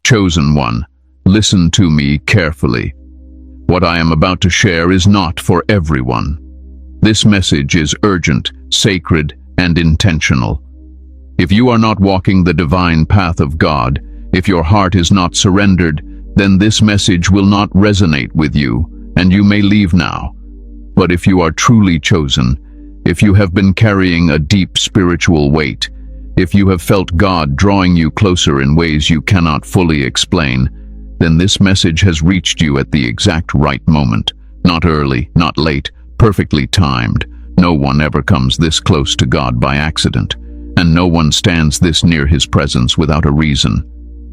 Chosen one, listen to me carefully. What I am about to share is not for everyone. This message is urgent, sacred, and intentional. If you are not walking the divine path of God, if your heart is not surrendered, then this message will not resonate with you, and you may leave now. But if you are truly chosen, if you have been carrying a deep spiritual weight, if you have felt God drawing you closer in ways you cannot fully explain, then this message has reached you at the exact right moment. Not early, not late, perfectly timed. No one ever comes this close to God by accident, and no one stands this near His presence without a reason.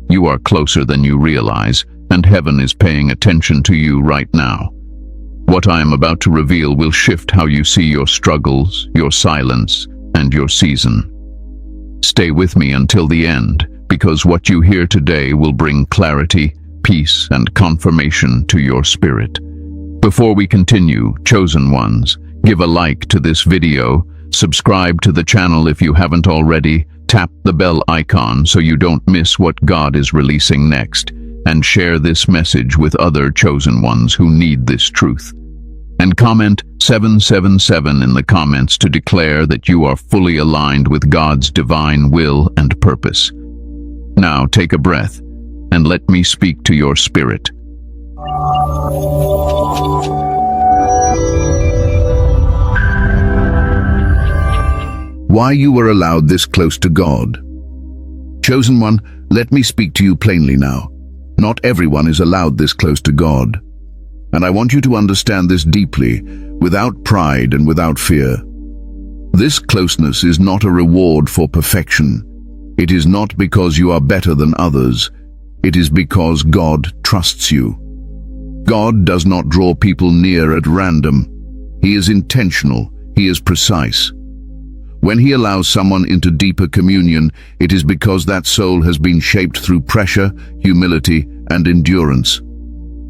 You are closer than you realize, and heaven is paying attention to you right now. What I am about to reveal will shift how you see your struggles, your silence, and your season. Stay with me until the end, because what you hear today will bring clarity, peace, and confirmation to your spirit. Before we continue, chosen ones, give a like to this video, subscribe to the channel if you haven't already, tap the bell icon so you don't miss what God is releasing next, and share this message with other chosen ones who need this truth. And comment 777 in the comments to declare that you are fully aligned with God's divine will and purpose. Now take a breath and let me speak to your spirit. Why you were allowed this close to God. Chosen one, let me speak to you plainly now. Not everyone is allowed this close to God. And I want you to understand this deeply, without pride and without fear. This closeness is not a reward for perfection. It is not because you are better than others. It is because God trusts you. God does not draw people near at random. He is intentional. He is precise. When He allows someone into deeper communion, it is because that soul has been shaped through pressure, humility, and endurance.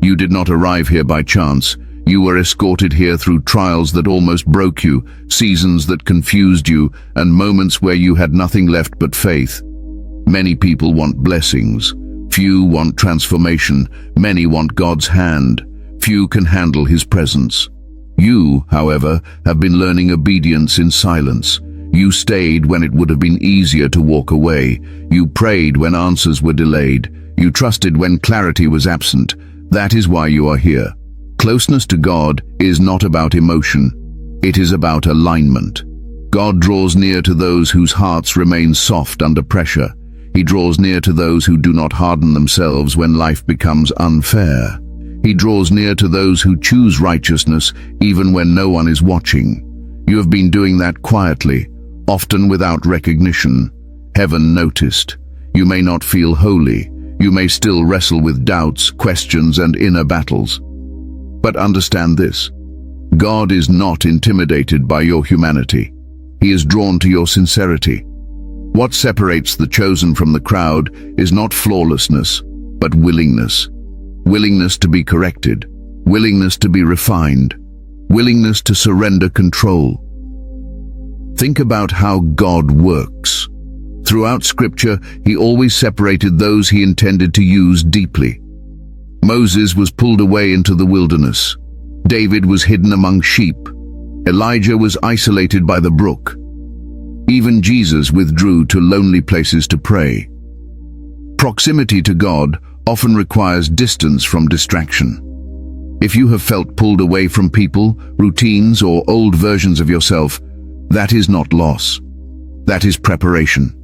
You did not arrive here by chance. You were escorted here through trials that almost broke you, seasons that confused you, and moments where you had nothing left but faith. Many people want blessings. Few want transformation. Many want God's hand. Few can handle His presence. You, however, have been learning obedience in silence. You stayed when it would have been easier to walk away. You prayed when answers were delayed. You trusted when clarity was absent. That is why you are here. Closeness to God is not about emotion. It is about alignment. God draws near to those whose hearts remain soft under pressure. He draws near to those who do not harden themselves when life becomes unfair. He draws near to those who choose righteousness even when no one is watching. You have been doing that quietly, often without recognition. Heaven noticed. You may not feel holy. You may still wrestle with doubts, questions, and inner battles. But understand this. God is not intimidated by your humanity. He is drawn to your sincerity. What separates the chosen from the crowd is not flawlessness, but willingness. Willingness to be corrected. Willingness to be refined. Willingness to surrender control. Think about how God works. Throughout Scripture, He always separated those He intended to use deeply. Moses was pulled away into the wilderness. David was hidden among sheep. Elijah was isolated by the brook. Even Jesus withdrew to lonely places to pray. Proximity to God often requires distance from distraction. If you have felt pulled away from people, routines, or old versions of yourself, that is not loss. That is preparation.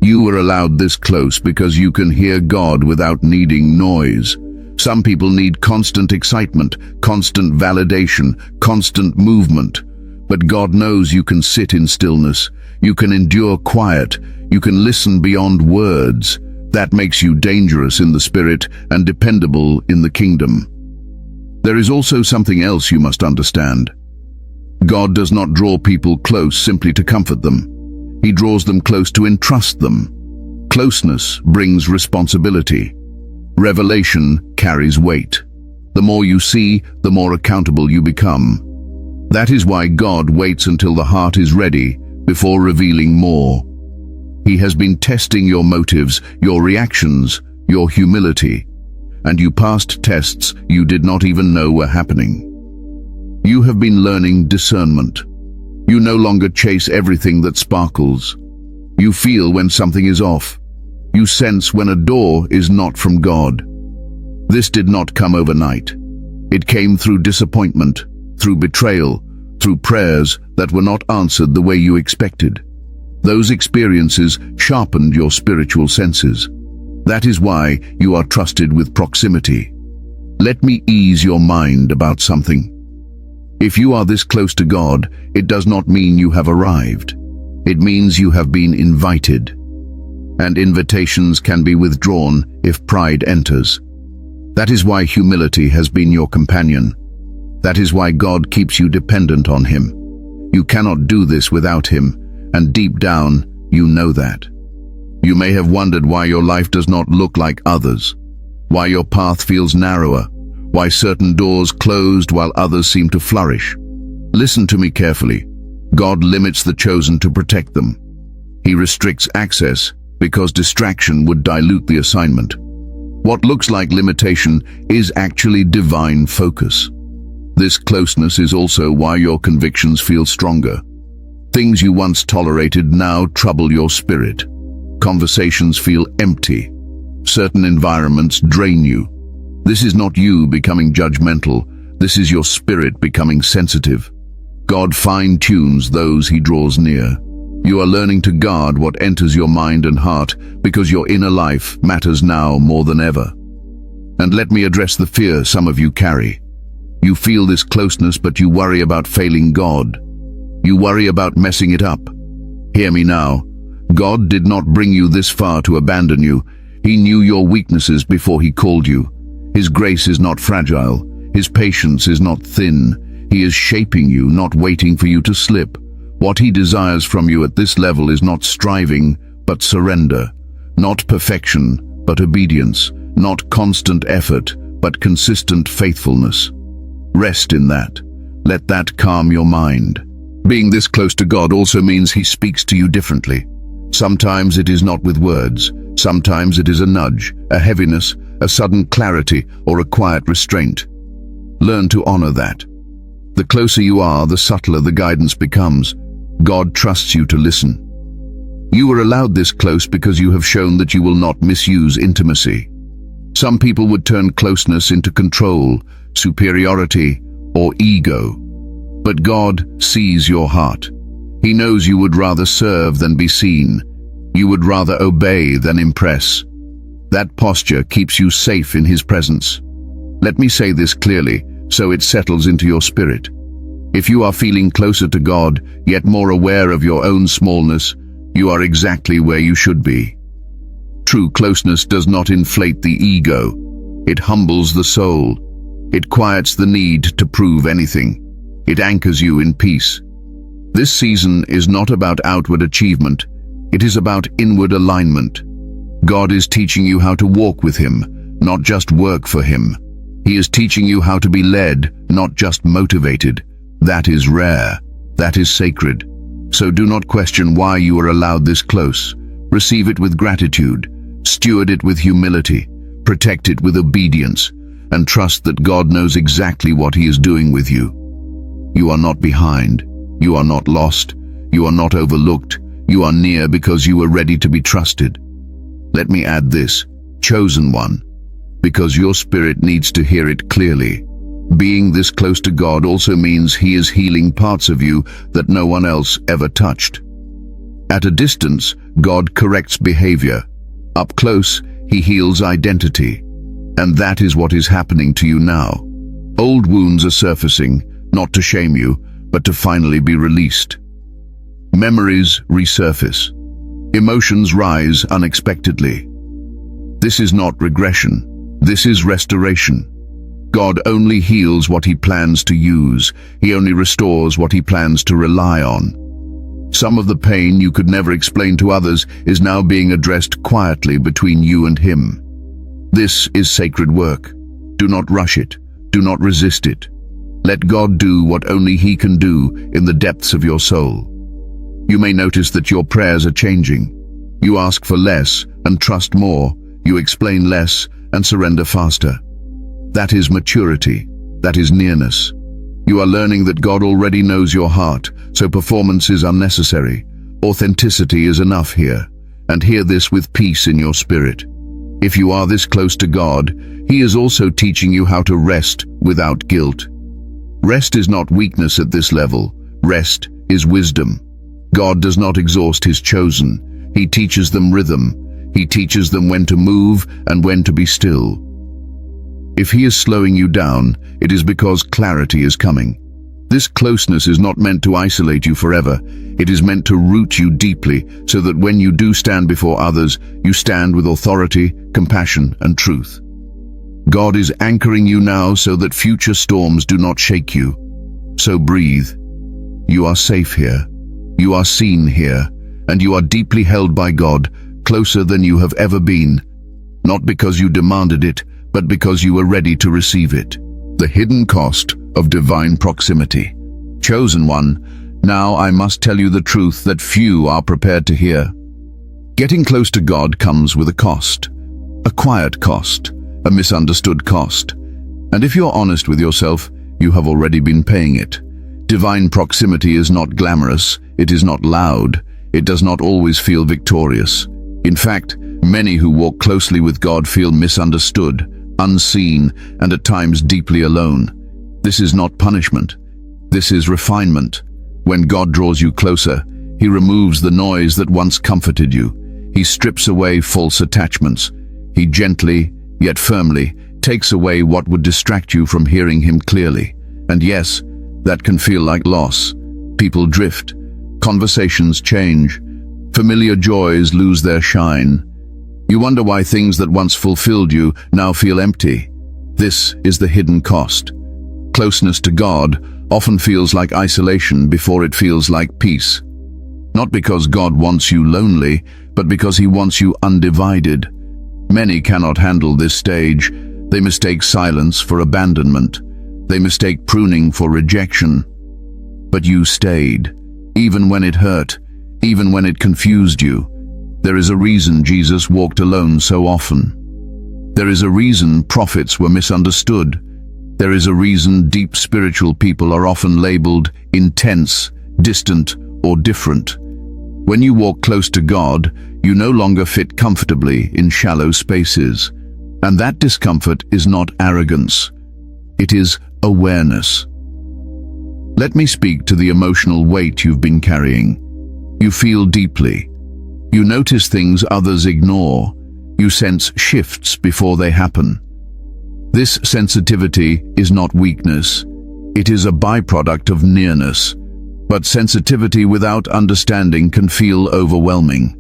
You were allowed this close because you can hear God without needing noise. Some people need constant excitement, constant validation, constant movement. But God knows you can sit in stillness. You can endure quiet. You can listen beyond words. That makes you dangerous in the spirit and dependable in the kingdom. There is also something else you must understand. God does not draw people close simply to comfort them. He draws them close to entrust them. Closeness brings responsibility. Revelation carries weight. The more you see, the more accountable you become. That is why God waits until the heart is ready before revealing more. He has been testing your motives, your reactions, your humility, and you passed tests you did not even know were happening. You have been learning discernment. You no longer chase everything that sparkles. You feel when something is off. You sense when a door is not from God. This did not come overnight. It came through disappointment, through betrayal, through prayers that were not answered the way you expected. Those experiences sharpened your spiritual senses. That is why you are trusted with proximity. Let me ease your mind about something. If you are this close to God, it does not mean you have arrived. It means you have been invited. And invitations can be withdrawn if pride enters. That is why humility has been your companion. That is why God keeps you dependent on Him. You cannot do this without Him, and deep down, you know that. You may have wondered why your life does not look like others, why your path feels narrower, why certain doors closed while others seem to flourish. Listen to me carefully. God limits the chosen to protect them. He restricts access because distraction would dilute the assignment. What looks like limitation is actually divine focus. This closeness is also why your convictions feel stronger. Things you once tolerated now trouble your spirit. Conversations feel empty. Certain environments drain you. This is not you becoming judgmental. This is your spirit becoming sensitive. God fine-tunes those He draws near. You are learning to guard what enters your mind and heart because your inner life matters now more than ever. And let me address the fear some of you carry. You feel this closeness, but you worry about failing God. You worry about messing it up. Hear me now. God did not bring you this far to abandon you. He knew your weaknesses before He called you. His grace is not fragile. His patience is not thin. He is shaping you, not waiting for you to slip. What He desires from you at this level is not striving, but surrender. Not perfection, but obedience. Not constant effort, but consistent faithfulness. Rest in that. Let that calm your mind. Being this close to God also means He speaks to you differently. Sometimes it is not with words. Sometimes it is a nudge, a heaviness, a sudden clarity, or a quiet restraint. Learn to honor that. The closer you are, the subtler the guidance becomes. God trusts you to listen. You were allowed this close because you have shown that you will not misuse intimacy. Some people would turn closeness into control, superiority, or ego. But God sees your heart. He knows you would rather serve than be seen. You would rather obey than impress. That posture keeps you safe in His presence. Let me say this clearly, so it settles into your spirit. If you are feeling closer to God, yet more aware of your own smallness, you are exactly where you should be. True closeness does not inflate the ego. It humbles the soul. It quiets the need to prove anything. It anchors you in peace. This season is not about outward achievement. It is about inward alignment. God is teaching you how to walk with Him, not just work for Him. He is teaching you how to be led, not just motivated. That is rare. That is sacred. So do not question why you are allowed this close. Receive it with gratitude. Steward it with humility. Protect it with obedience. And trust that God knows exactly what He is doing with you. You are not behind. You are not lost. You are not overlooked. You are near because you are ready to be trusted. Let me add this, chosen one, because your spirit needs to hear it clearly. Being this close to God also means He is healing parts of you that no one else ever touched. At a distance, God corrects behavior. Up close, He heals identity. And that is what is happening to you now. Old wounds are surfacing, not to shame you, but to finally be released. Memories resurface. Emotions rise unexpectedly. This is not regression. This is restoration. God only heals what He plans to use. He only restores what He plans to rely on. Some of the pain you could never explain to others is now being addressed quietly between you and Him. This is sacred work. Do not rush it. Do not resist it. Let God do what only He can do in the depths of your soul. You may notice that your prayers are changing. You ask for less and trust more. you explain less and surrender faster. That is maturity. That is nearness. You are learning that God already knows your heart, so performance is unnecessary. Authenticity is enough here, and hear this with peace in your spirit. If you are this close to God, He is also teaching you how to rest without guilt. Rest is not weakness at this level. Rest is wisdom. God does not exhaust His chosen. He teaches them rhythm. He teaches them when to move and when to be still. If He is slowing you down, it is because clarity is coming. This closeness is not meant to isolate you forever. It is meant to root you deeply so that when you do stand before others, you stand with authority, compassion, and truth. God is anchoring you now so that future storms do not shake you. So breathe. You are safe here. You are seen here. And you are deeply held by God, closer than you have ever been. Not because you demanded it, but because you were ready to receive it. The hidden cost of divine proximity. Chosen one, now I must tell you the truth that few are prepared to hear. Getting close to God comes with a cost. A quiet cost. A misunderstood cost. And if you're honest with yourself, you have already been paying it. Divine proximity is not glamorous. It is not loud. It does not always feel victorious. In fact, many who walk closely with God feel misunderstood, unseen, and at times deeply alone. This is not punishment. This is refinement. When God draws you closer, He removes the noise that once comforted you. He strips away false attachments. He gently, yet firmly, takes away what would distract you from hearing Him clearly. And yes, that can feel like loss. People drift. Conversations change. Familiar joys lose their shine. You wonder why things that once fulfilled you now feel empty. This is the hidden cost. Closeness to God often feels like isolation before it feels like peace. Not because God wants you lonely, but because He wants you undivided. Many cannot handle this stage. They mistake silence for abandonment. They mistake pruning for rejection. But you stayed, even when it hurt, even when it confused you. There is a reason Jesus walked alone so often. There is a reason prophets were misunderstood. There is a reason deep spiritual people are often labeled intense, distant, or different. When you walk close to God, you no longer fit comfortably in shallow spaces. And that discomfort is not arrogance. It is awareness. Let me speak to the emotional weight you've been carrying. You feel deeply. You notice things others ignore. You sense shifts before they happen. This sensitivity is not weakness. It is a byproduct of nearness. But sensitivity without understanding can feel overwhelming.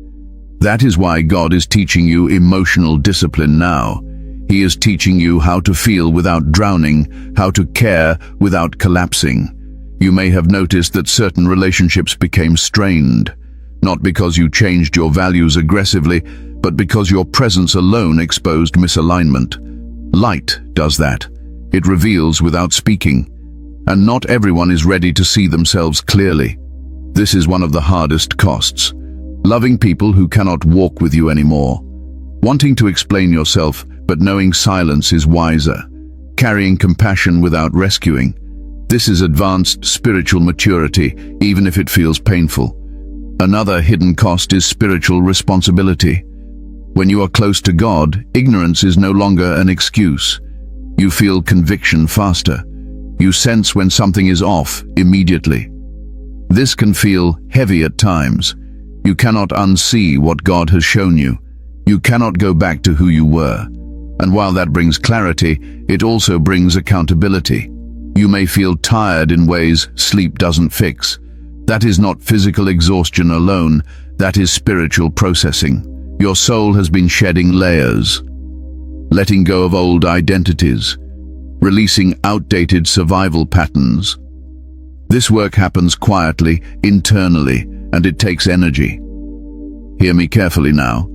That is why God is teaching you emotional discipline now. He is teaching you how to feel without drowning, how to care without collapsing. You may have noticed that certain relationships became strained, not because you changed your values aggressively, but because your presence alone exposed misalignment. Light does that. It reveals without speaking. And not everyone is ready to see themselves clearly. This is one of the hardest costs. Loving people who cannot walk with you anymore. Wanting to explain yourself, but knowing silence is wiser. Carrying compassion without rescuing. This is advanced spiritual maturity, even if it feels painful. Another hidden cost is spiritual responsibility. When you are close to God, ignorance is no longer an excuse. You feel conviction faster. You sense when something is off immediately. This can feel heavy at times. You cannot unsee what God has shown you. You cannot go back to who you were. And while that brings clarity, it also brings accountability. You may feel tired in ways sleep doesn't fix. That is not physical exhaustion alone. That is spiritual processing. Your soul has been shedding layers, letting go of old identities, releasing outdated survival patterns. This work happens quietly, internally, and it takes energy. Hear me carefully now.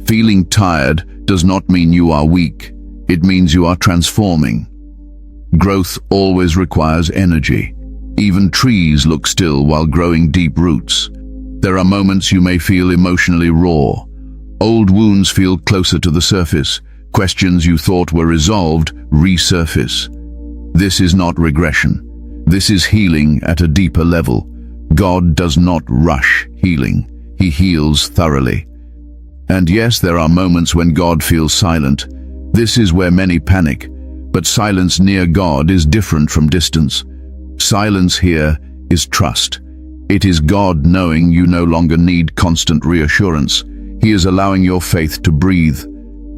Feeling tired does not mean you are weak. It means you are transforming. Growth always requires energy. Even trees look still while growing deep roots. There are moments you may feel emotionally raw, Old wounds feel closer to the surface. Questions you thought were resolved resurface. This is not regression. This is healing at a deeper level. God does not rush healing. He heals thoroughly. And yes, there are moments when God feels silent. This is where many panic. But silence near God is different from distance. Silence here is trust. It is God knowing you no longer need constant reassurance. He is allowing your faith to breathe.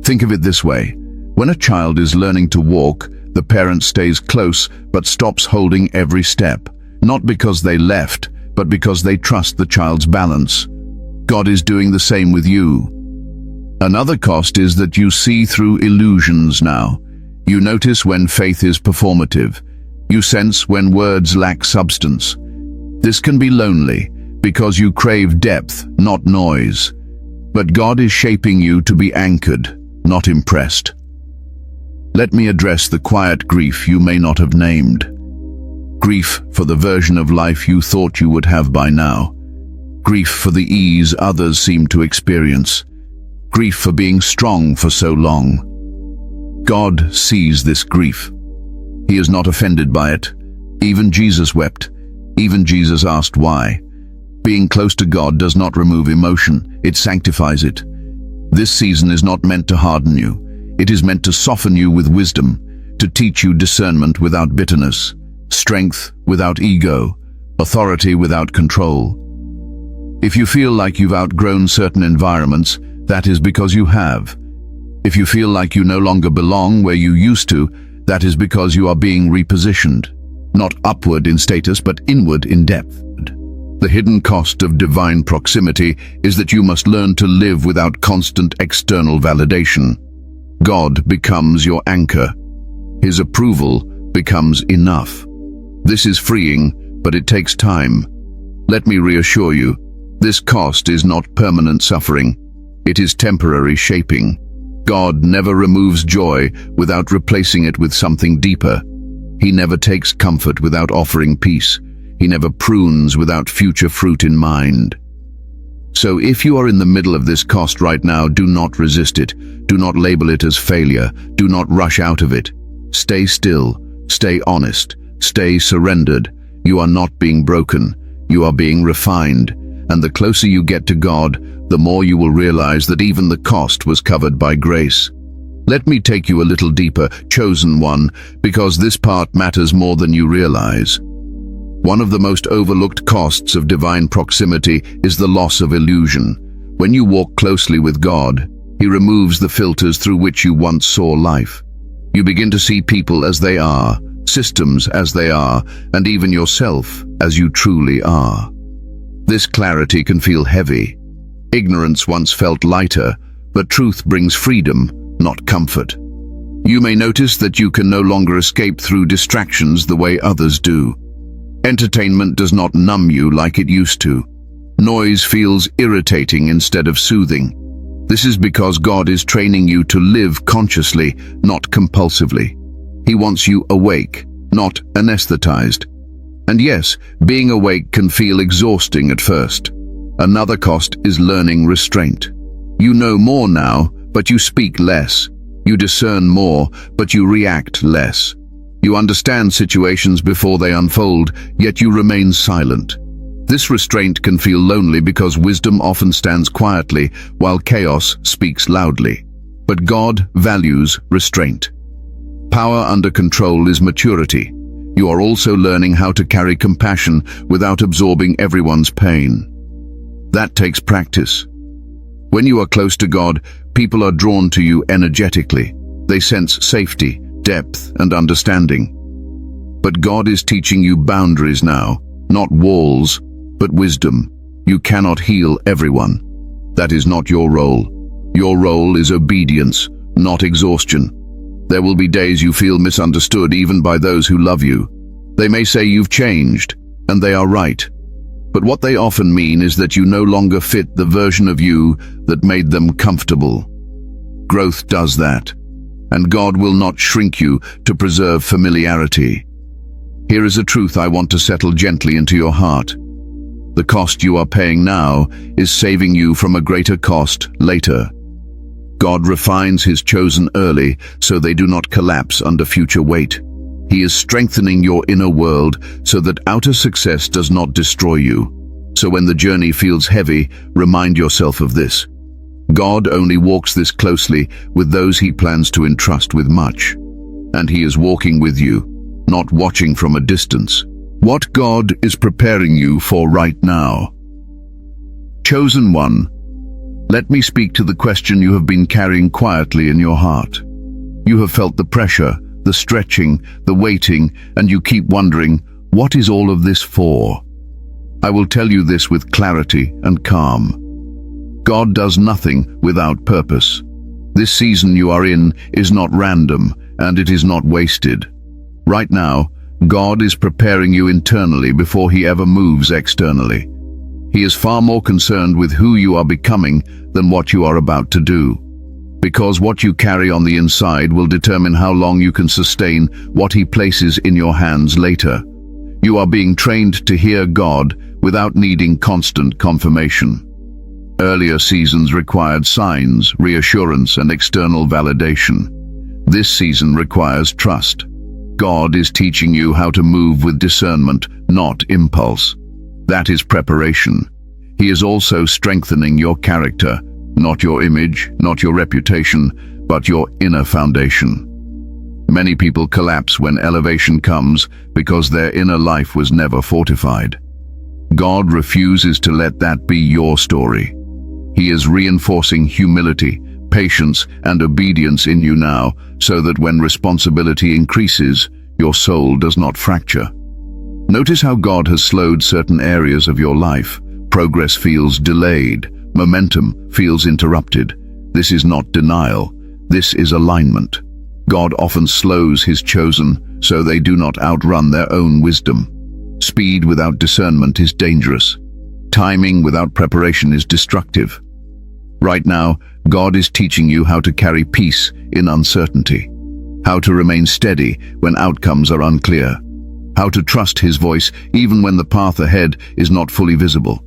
Think of it this way. When a child is learning to walk, the parent stays close but stops holding every step. Not because they left, but because they trust the child's balance. God is doing the same with you. Another cost is that you see through illusions now. You notice when faith is performative. You sense when words lack substance. This can be lonely because you crave depth, not noise. But God is shaping you to be anchored, not impressed. Let me address the quiet grief you may not have named. Grief for the version of life you thought you would have by now. Grief for the ease others seem to experience. Grief for being strong for so long. God sees this grief. He is not offended by it. Even Jesus wept. Even Jesus asked why. Being close to God does not remove emotion, it sanctifies it. This season is not meant to harden you. It is meant to soften you with wisdom, to teach you discernment without bitterness, strength without ego, authority without control. If you feel like you've outgrown certain environments, that is because you have. If you feel like you no longer belong where you used to, that is because you are being repositioned, not upward in status but inward in depth. The hidden cost of divine proximity is that you must learn to live without constant external validation. God becomes your anchor. His approval becomes enough. This is freeing, but it takes time. Let me reassure you, this cost is not permanent suffering. It is temporary shaping. God never removes joy without replacing it with something deeper. He never takes comfort without offering peace. He never prunes without future fruit in mind. So if you are in the middle of this cost right now, do not resist it. Do not label it as failure. Do not rush out of it. Stay still. Stay honest. Stay surrendered. You are not being broken. You are being refined. And the closer you get to God, the more you will realize that even the cost was covered by grace. Let me take you a little deeper, chosen one, because this part matters more than you realize. One of the most overlooked costs of divine proximity is the loss of illusion. When you walk closely with God, He removes the filters through which you once saw life. You begin to see people as they are, systems as they are, and even yourself as you truly are. This clarity can feel heavy. Ignorance once felt lighter, but truth brings freedom, not comfort. You may notice that you can no longer escape through distractions the way others do. Entertainment does not numb you like it used to. Noise feels irritating instead of soothing. This is because God is training you to live consciously, not compulsively. He wants you awake, not anesthetized. And yes, being awake can feel exhausting at first. Another cost is learning restraint. You know more now, but you speak less. You discern more, but you react less. You understand situations before they unfold, yet you remain silent. This restraint can feel lonely because wisdom often stands quietly while chaos speaks loudly. But God values restraint. Power under control is maturity. You are also learning how to carry compassion without absorbing everyone's pain. That takes practice. When you are close to God, people are drawn to you energetically. They sense safety, depth, and understanding. But God is teaching you boundaries now, not walls, but wisdom. You cannot heal everyone. That is not your role. Your role is obedience, not exhaustion. There will be days you feel misunderstood even by those who love you. They may say you've changed, and they are right. But what they often mean is that you no longer fit the version of you that made them comfortable. Growth does that, and God will not shrink you to preserve familiarity. Here is a truth I want to settle gently into your heart. The cost you are paying now is saving you from a greater cost later. God refines his chosen early so they do not collapse under future weight. He is strengthening your inner world so that outer success does not destroy you. So when the journey feels heavy, remind yourself of this. God only walks this closely with those he plans to entrust with much. And he is walking with you, not watching from a distance. What God is preparing you for right now. Chosen one, let me speak to the question you have been carrying quietly in your heart. You have felt the pressure, the stretching, the waiting, and you keep wondering, what is all of this for? I will tell you this with clarity and calm. God does nothing without purpose. This season you are in is not random, and it is not wasted. Right now, God is preparing you internally before he ever moves externally. He is far more concerned with who you are becoming than what you are about to do. Because what you carry on the inside will determine how long you can sustain what he places in your hands later. You are being trained to hear God without needing constant confirmation. Earlier seasons required signs, reassurance, and external validation. This season requires trust. God is teaching you how to move with discernment, not impulse. That is preparation. He is also strengthening your character, not your image, not your reputation, but your inner foundation. Many people collapse when elevation comes because their inner life was never fortified. God refuses to let that be your story. He is reinforcing humility, patience, and obedience in you now, so that when responsibility increases, your soul does not fracture. Notice how God has slowed certain areas of your life. Progress feels delayed. Momentum feels interrupted. This is not denial. This is alignment. God often slows his chosen so they do not outrun their own wisdom. Speed without discernment is dangerous. Timing without preparation is destructive. Right now, God is teaching you how to carry peace in uncertainty, how to remain steady when outcomes are unclear, how to trust his voice even when the path ahead is not fully visible.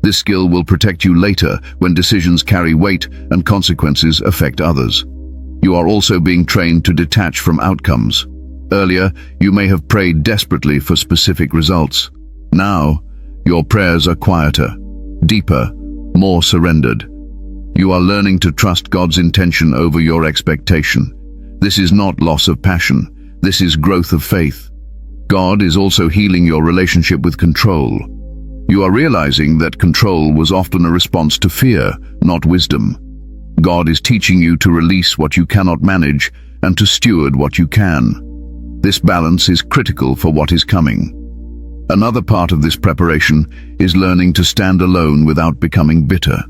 This skill will protect you later when decisions carry weight and consequences affect others. You are also being trained to detach from outcomes. Earlier, you may have prayed desperately for specific results. Now, your prayers are quieter, deeper, more surrendered. You are learning to trust God's intention over your expectation. This is not loss of passion. This is growth of faith. God is also healing your relationship with control. You are realizing that control was often a response to fear, not wisdom. God is teaching you to release what you cannot manage and to steward what you can. This balance is critical for what is coming. Another part of this preparation is learning to stand alone without becoming bitter.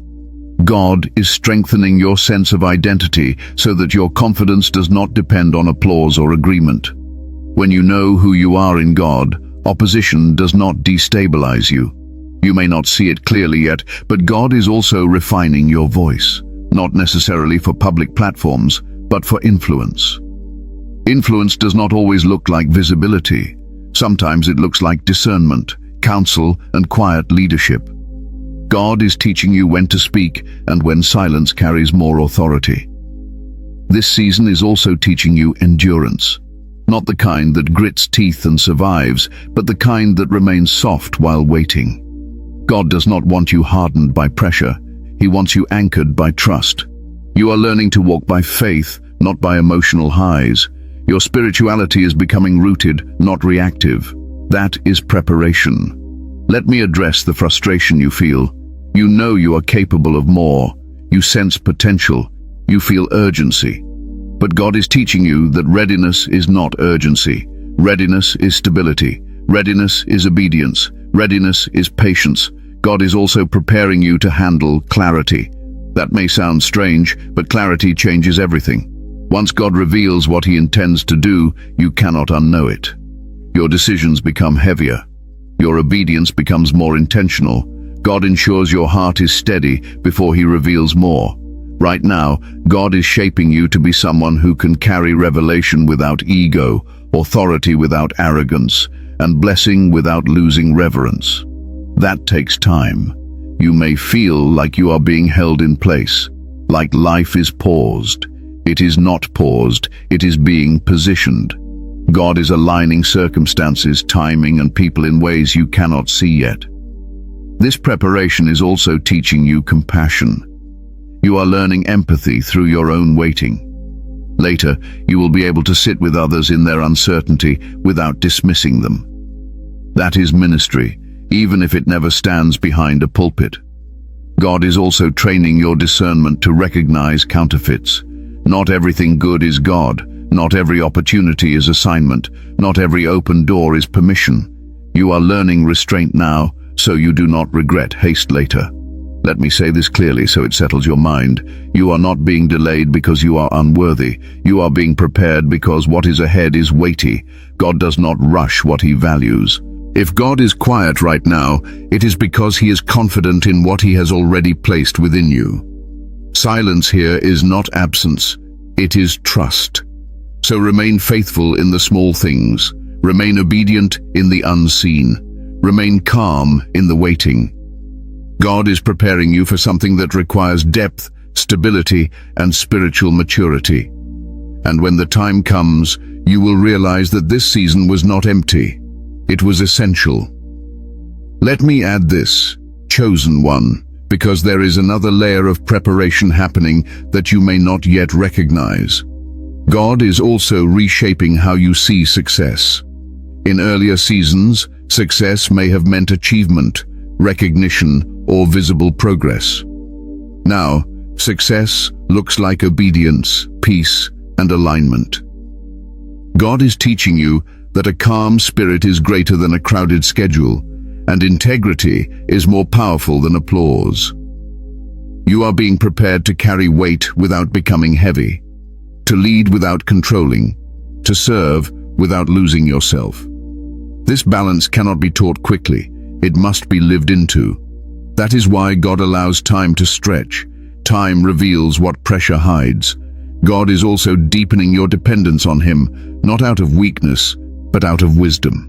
God is strengthening your sense of identity so that your confidence does not depend on applause or agreement. When you know who you are in God, opposition does not destabilize you. You may not see it clearly yet, but God is also refining your voice, not necessarily for public platforms, but for influence. Influence does not always look like visibility. Sometimes it looks like discernment, counsel, and quiet leadership. God is teaching you when to speak and when silence carries more authority. This season is also teaching you endurance. Not the kind that grits teeth and survives, but the kind that remains soft while waiting. God does not want you hardened by pressure. He wants you anchored by trust. You are learning to walk by faith, not by emotional highs. Your spirituality is becoming rooted, not reactive. That is preparation. Let me address the frustration you feel. You know you are capable of more. You sense potential. You feel urgency. But God is teaching you that readiness is not urgency. Readiness is stability. Readiness is obedience. Readiness is patience. God is also preparing you to handle clarity. That may sound strange, but clarity changes everything. Once God reveals what he intends to do, you cannot unknow it. Your decisions become heavier. Your obedience becomes more intentional. God ensures your heart is steady before he reveals more. Right now, God is shaping you to be someone who can carry revelation without ego, authority without arrogance, and blessing without losing reverence. That takes time. You may feel like you are being held in place, like life is paused. It is not paused, it is being positioned. God is aligning circumstances, timing, and people in ways you cannot see yet. This preparation is also teaching you compassion. You are learning empathy through your own waiting. Later, you will be able to sit with others in their uncertainty without dismissing them. That is ministry, even if it never stands behind a pulpit. God is also training your discernment to recognize counterfeits. Not everything good is God. Not every opportunity is assignment. Not every open door is permission. You are learning restraint now, so you do not regret haste later. Let me say this clearly so it settles your mind. You are not being delayed because you are unworthy. You are being prepared because what is ahead is weighty. God does not rush what he values. If God is quiet right now, it is because he is confident in what he has already placed within you. Silence here is not absence, it is trust. So remain faithful in the small things. Remain obedient in the unseen. Remain calm in the waiting. God is preparing you for something that requires depth, stability, and spiritual maturity. And when the time comes, you will realize that this season was not empty. It was essential. Let me add this, chosen one, because there is another layer of preparation happening that you may not yet recognize. God is also reshaping how you see success. In earlier seasons, success may have meant achievement, recognition, or visible progress. Now, success looks like obedience, peace, and alignment. God is teaching you that a calm spirit is greater than a crowded schedule, and integrity is more powerful than applause. You are being prepared to carry weight without becoming heavy, to lead without controlling, to serve without losing yourself. This balance cannot be taught quickly, it must be lived into. That is why God allows time to stretch. Time reveals what pressure hides. God is also deepening your dependence on him, not out of weakness, but out of wisdom.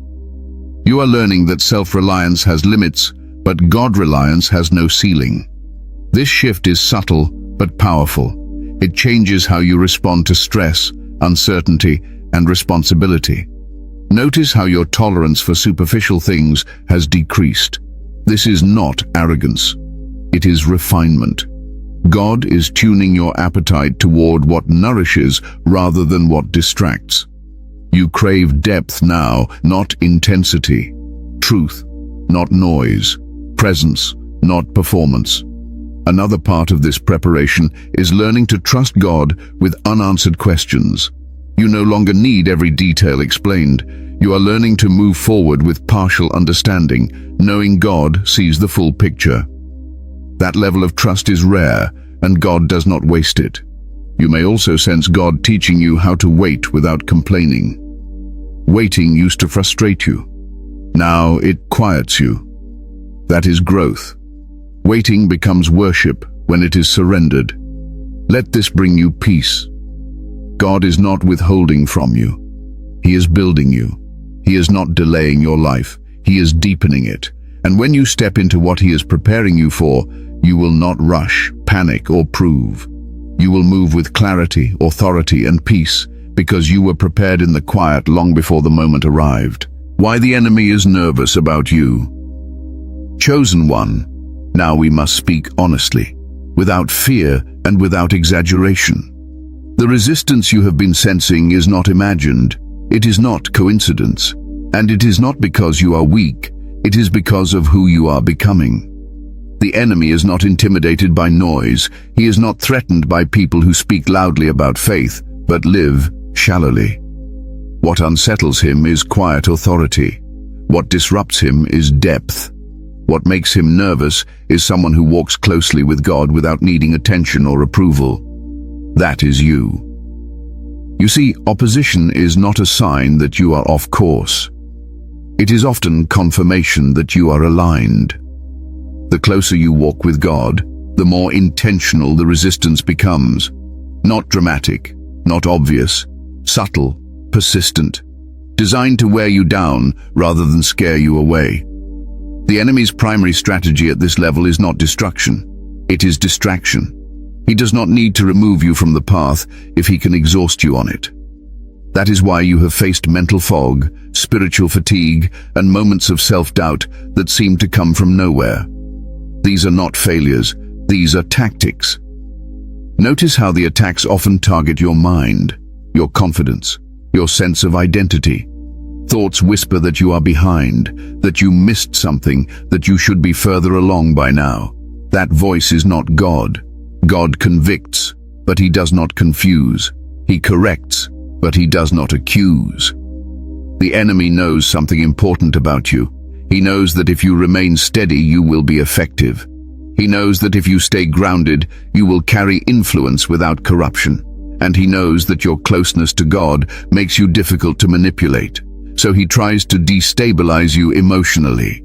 You are learning that self-reliance has limits, but God-reliance has no ceiling. This shift is subtle, but powerful. It changes how you respond to stress, uncertainty, and responsibility. Notice how your tolerance for superficial things has decreased. This is not arrogance. It is refinement. God is tuning your appetite toward what nourishes rather than what distracts. You crave depth now, not intensity. Truth, not noise. Presence, not performance. Another part of this preparation is learning to trust God with unanswered questions. You no longer need every detail explained. You are learning to move forward with partial understanding, knowing God sees the full picture. That level of trust is rare, and God does not waste it. You may also sense God teaching you how to wait without complaining. Waiting used to frustrate you. Now it quiets you. That is growth. Waiting becomes worship when it is surrendered. Let this bring you peace. God is not withholding from you. He is building you. He is not delaying your life. He is deepening it. And when you step into what he is preparing you for, you will not rush, panic, or prove. You will move with clarity, authority, and peace, because you were prepared in the quiet long before the moment arrived. Why the enemy is nervous about you. Chosen one, now we must speak honestly, without fear and without exaggeration. The resistance you have been sensing is not imagined. It is not coincidence. And it is not because you are weak. It is because of who you are becoming. The enemy is not intimidated by noise. He is not threatened by people who speak loudly about faith, but live shallowly. What unsettles him is quiet authority. What disrupts him is depth. What makes him nervous is someone who walks closely with God without needing attention or approval. That is you. You see, opposition is not a sign that you are off course. It is often confirmation that you are aligned. The closer you walk with God, the more intentional the resistance becomes. Not dramatic, not obvious, subtle, persistent, designed to wear you down rather than scare you away. The enemy's primary strategy at this level is not destruction. It is distraction. He does not need to remove you from the path if he can exhaust you on it. That is why you have faced mental fog, spiritual fatigue, and moments of self-doubt that seem to come from nowhere. These are not failures, these are tactics. Notice how the attacks often target your mind, your confidence, your sense of identity. Thoughts whisper that you are behind, that you missed something, that you should be further along by now. That voice is not God. God convicts, but he does not confuse. He corrects, but he does not accuse. The enemy knows something important about you. He knows that if you remain steady, you will be effective. He knows that if you stay grounded, you will carry influence without corruption. And he knows that your closeness to God makes you difficult to manipulate. So he tries to destabilize you emotionally.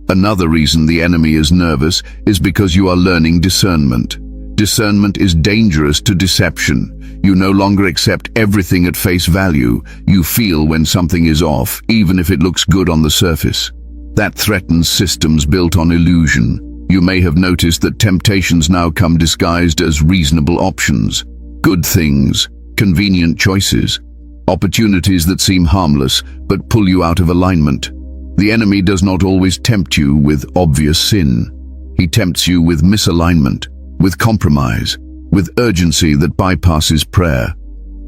Another reason the enemy is nervous is because you are learning discernment. Discernment is dangerous to deception. You no longer accept everything at face value. You feel when something is off, even if it looks good on the surface. That threatens systems built on illusion. You may have noticed that temptations now come disguised as reasonable options. Good things, convenient choices, opportunities that seem harmless but pull you out of alignment. The enemy does not always tempt you with obvious sin. He tempts you with misalignment, with compromise, with urgency that bypasses prayer.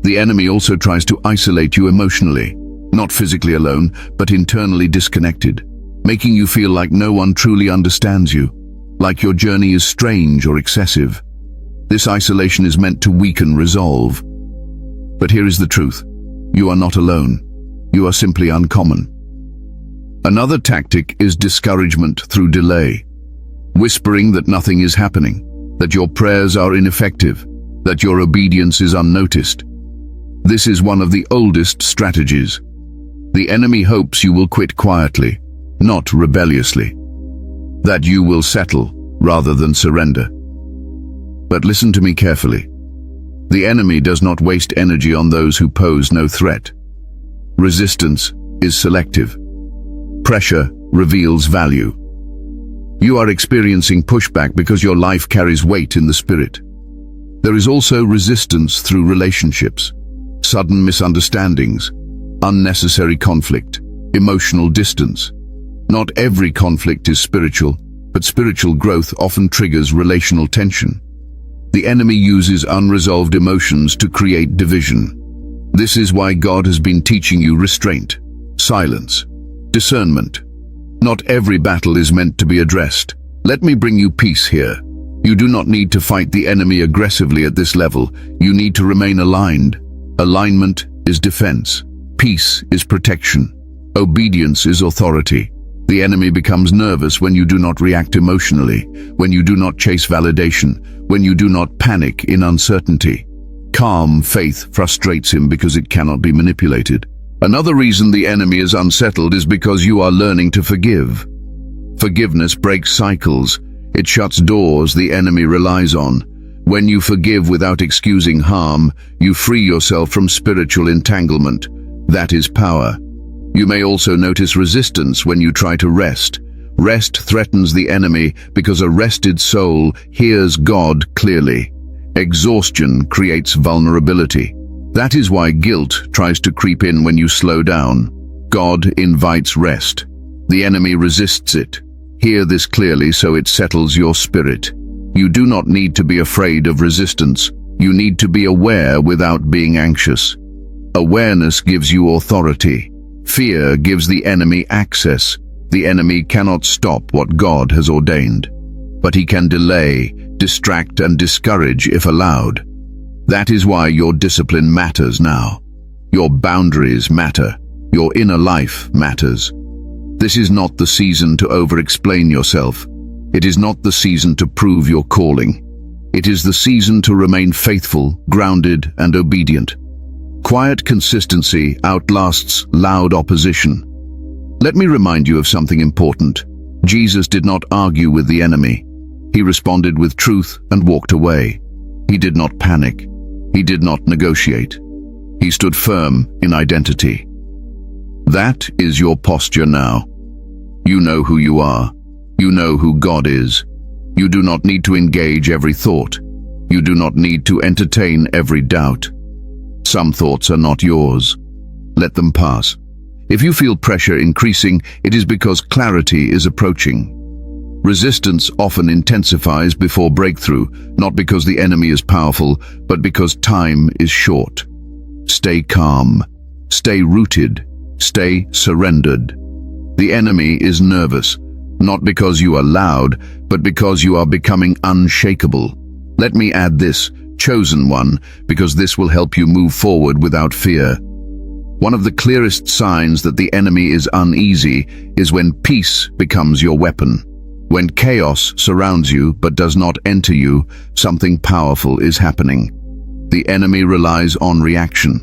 The enemy also tries to isolate you emotionally, not physically alone, but internally disconnected, making you feel like no one truly understands you, like your journey is strange or excessive. This isolation is meant to weaken resolve. But here is the truth. You are not alone. You are simply uncommon. Another tactic is discouragement through delay, whispering that nothing is happening, that your prayers are ineffective, that your obedience is unnoticed. This is one of the oldest strategies. The enemy hopes you will quit quietly, not rebelliously, that you will settle rather than surrender. But listen to me carefully. The enemy does not waste energy on those who pose no threat. Resistance is selective. Pressure reveals value. You are experiencing pushback because your life carries weight in the spirit. There is also resistance through relationships, sudden misunderstandings, unnecessary conflict, emotional distance. Not every conflict is spiritual, but spiritual growth often triggers relational tension. The enemy uses unresolved emotions to create division. This is why God has been teaching you restraint, silence, discernment. Not every battle is meant to be addressed. Let me bring you peace here. You do not need to fight the enemy aggressively at this level. You need to remain aligned. Alignment is defense. Peace is protection. Obedience is authority. The enemy becomes nervous when you do not react emotionally, when you do not chase validation, when you do not panic in uncertainty. Calm faith frustrates him because it cannot be manipulated. Another reason the enemy is unsettled is because you are learning to forgive. Forgiveness breaks cycles. It shuts doors the enemy relies on. When you forgive without excusing harm, you free yourself from spiritual entanglement. That is power. You may also notice resistance when you try to rest. Rest threatens the enemy because a rested soul hears God clearly. Exhaustion creates vulnerability. That is why guilt tries to creep in when you slow down. God invites rest. The enemy resists it. Hear this clearly so it settles your spirit. You do not need to be afraid of resistance. You need to be aware without being anxious. Awareness gives you authority. Fear gives the enemy access. The enemy cannot stop what God has ordained, but he can delay, distract, and discourage if allowed. That is why your discipline matters now. Your boundaries matter. Your inner life matters. This is not the season to over-explain yourself. It is not the season to prove your calling. It is the season to remain faithful, grounded, and obedient. Quiet consistency outlasts loud opposition. Let me remind you of something important. Jesus did not argue with the enemy. He responded with truth and walked away. He did not panic. He did not negotiate. He stood firm in identity. That is your posture now. You know who you are. You know who God is. You do not need to engage every thought. You do not need to entertain every doubt. Some thoughts are not yours. Let them pass. If you feel pressure increasing, it is because clarity is approaching. Resistance often intensifies before breakthrough, not because the enemy is powerful, but because time is short. Stay calm. Stay rooted. Stay surrendered. The enemy is nervous, not because you are loud, but because you are becoming unshakable. Let me add this, chosen one, because this will help you move forward without fear. One of the clearest signs that the enemy is uneasy is when peace becomes your weapon. When chaos surrounds you but does not enter you, something powerful is happening. The enemy relies on reaction.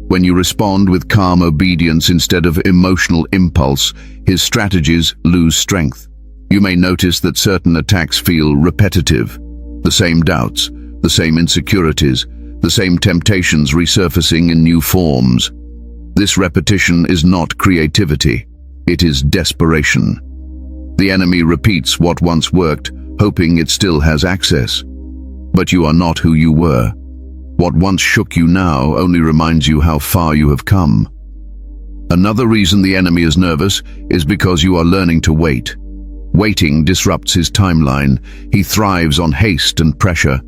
When you respond with calm obedience instead of emotional impulse, his strategies lose strength. You may notice that certain attacks feel repetitive. The same doubts, the same insecurities, the same temptations resurfacing in new forms. This repetition is not creativity, it is desperation. The enemy repeats what once worked, hoping it still has access. But you are not who you were. What once shook you now only reminds you how far you have come. Another reason the enemy is nervous is because you are learning to wait. Waiting disrupts his timeline. He thrives on haste and pressure.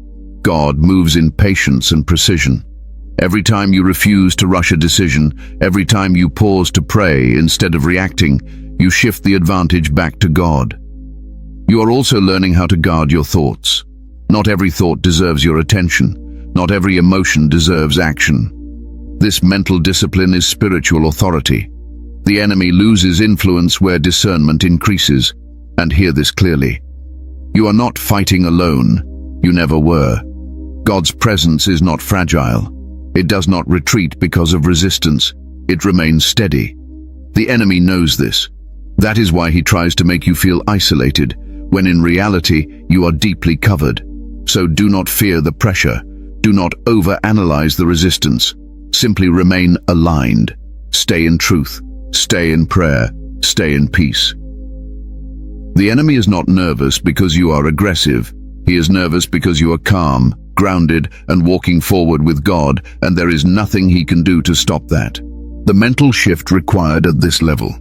God moves in patience and precision. Every time you refuse to rush a decision, every time you pause to pray instead of reacting, you shift the advantage back to God. You are also learning how to guard your thoughts. Not every thought deserves your attention. Not every emotion deserves action. This mental discipline is spiritual authority. The enemy loses influence where discernment increases. And hear this clearly. You are not fighting alone. You never were. God's presence is not fragile. It does not retreat because of resistance. It remains steady. The enemy knows this. That is why he tries to make you feel isolated, when in reality you are deeply covered. So do not fear the pressure. Do not overanalyze the resistance. Simply remain aligned. Stay in truth. Stay in prayer. Stay in peace. The enemy is not nervous because you are aggressive. He is nervous because you are calm, grounded, and walking forward with God, and there is nothing he can do to stop that. The mental shift required at this level.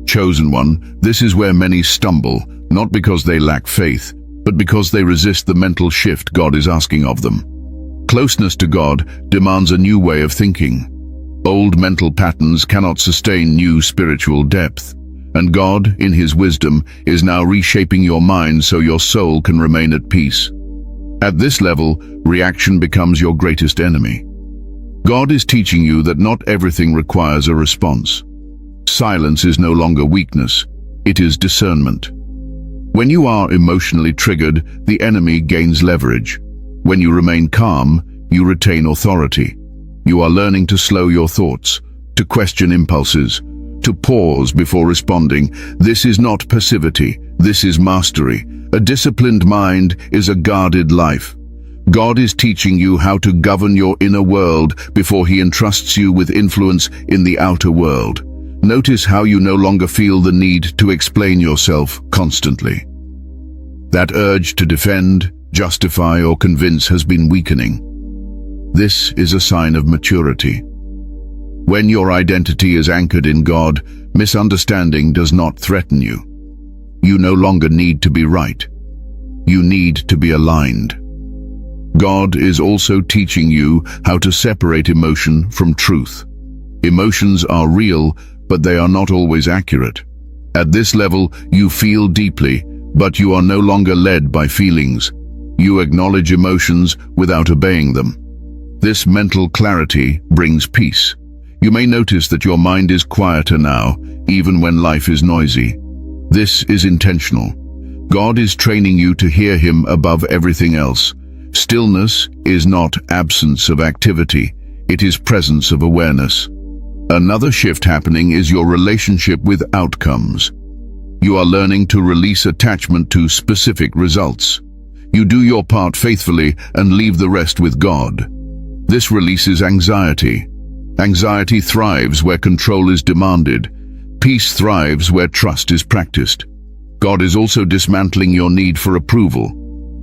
Chosen one, this is where many stumble, not because they lack faith, but because they resist the mental shift God is asking of them. Closeness to God demands a new way of thinking. Old mental patterns cannot sustain new spiritual depth. And God, in His wisdom, is now reshaping your mind so your soul can remain at peace. At this level, reaction becomes your greatest enemy. God is teaching you that not everything requires a response. Silence is no longer weakness, it is discernment. When you are emotionally triggered, the enemy gains leverage. When you remain calm, you retain authority. You are learning to slow your thoughts, to question impulses, to pause before responding. This is not passivity, this is mastery. A disciplined mind is a guarded life. God is teaching you how to govern your inner world before He entrusts you with influence in the outer world. Notice how you no longer feel the need to explain yourself constantly. That urge to defend, justify, or convince has been weakening. This is a sign of maturity. When your identity is anchored in God, misunderstanding does not threaten you. You no longer need to be right. You need to be aligned. God is also teaching you how to separate emotion from truth. Emotions are real, but they are not always accurate. At this level, you feel deeply, but you are no longer led by feelings. You acknowledge emotions without obeying them. This mental clarity brings peace. You may notice that your mind is quieter now, even when life is noisy. This is intentional. God is training you to hear Him above everything else. Stillness is not absence of activity, it is presence of awareness. Another shift happening is your relationship with outcomes. You are learning to release attachment to specific results. You do your part faithfully and leave the rest with God. This releases anxiety. Anxiety thrives where control is demanded. Peace thrives where trust is practiced. God is also dismantling your need for approval.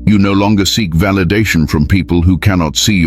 You no longer seek validation from people who cannot see your